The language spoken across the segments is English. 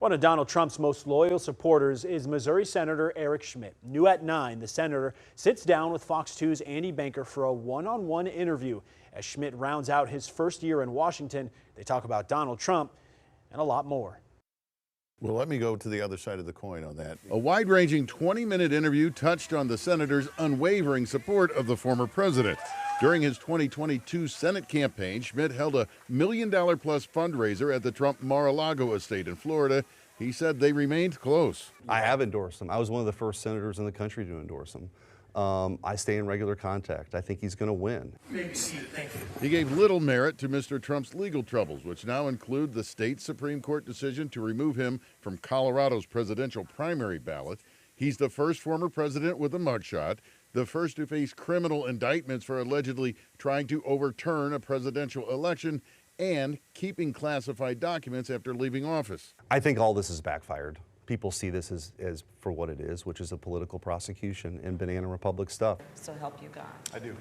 One of Donald Trump's most loyal supporters is Missouri Senator Eric Schmitt. New at 9, the senator sits down with Fox 2's Andy Banker for a one-on-one interview. As Schmitt rounds out his first year in Washington, they talk about Donald Trump and a lot more. Well, let me go to the other side of the coin on that. A wide-ranging 20-minute interview touched on the senator's unwavering support of the former president. During his 2022 Senate campaign, Schmitt held a $1 million-plus fundraiser at the Trump Mar-a-Lago estate in Florida. He said they remained close. I have endorsed him. I was one of the first senators in the country to endorse him. I stay in regular contact. I think he's going to win. He gave little merit to Mr. Trump's legal troubles, which now include the state Supreme Court decision to remove him from Colorado's presidential primary ballot. He's the first former president with a mugshot, the first to face criminal indictments for allegedly trying to overturn a presidential election and keeping classified documents after leaving office. I think all this has backfired. People see this as for what it is, which is a political prosecution and banana republic stuff. So help you God. I do.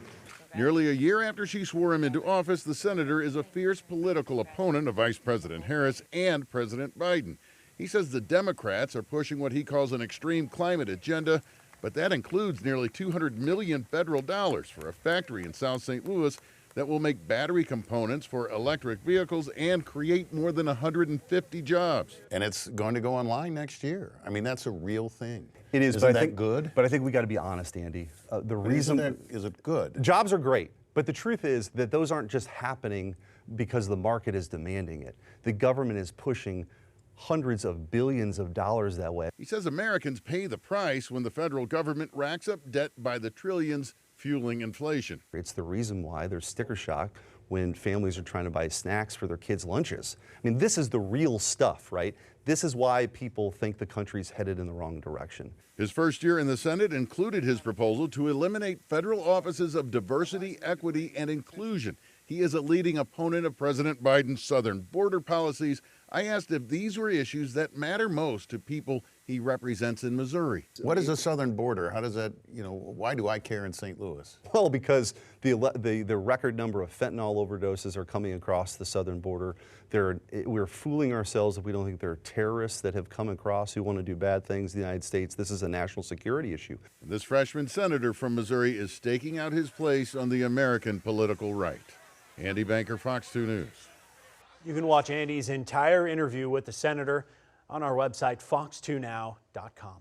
Nearly a year after she swore him into office, the senator is a fierce political opponent of Vice President Harris and President Biden. He says the Democrats are pushing what he calls an extreme climate agenda, but that includes nearly $200 million federal dollars for a factory in South St. Louis that will make battery components for electric vehicles and create more than 150 jobs. And it's going to go online next year. I mean, that's a real thing. It is. Isn't But that I think, good? But I think we got to be honest, Andy. The reason Is it good? jobs are great, but the truth is that those aren't just happening because the market is demanding it. The government is pushing hundreds of billions of dollars that way. He says Americans pay the price when the federal government racks up debt by the trillions, fueling inflation. It's the reason why there's sticker shock when families are trying to buy snacks for their kids' lunches. I mean, this is the real stuff, right? This is why people think the country's headed in the wrong direction. His first year in the Senate included his proposal to eliminate federal offices of diversity, equity, and inclusion. He is a leading opponent of President Biden's southern border policies. I asked if these were issues that matter most to people he represents in Missouri. What is a southern border? How does that, why do I care in St. Louis? Well, because the record number of fentanyl overdoses are coming across the southern border. We're fooling ourselves if we don't think there are terrorists that have come across who want to do bad things in the United States. This is a national security issue. This freshman senator from Missouri is staking out his place on the American political right. Andy Banker, Fox 2 News. You can watch Andy's entire interview with the senator on our website, fox2now.com.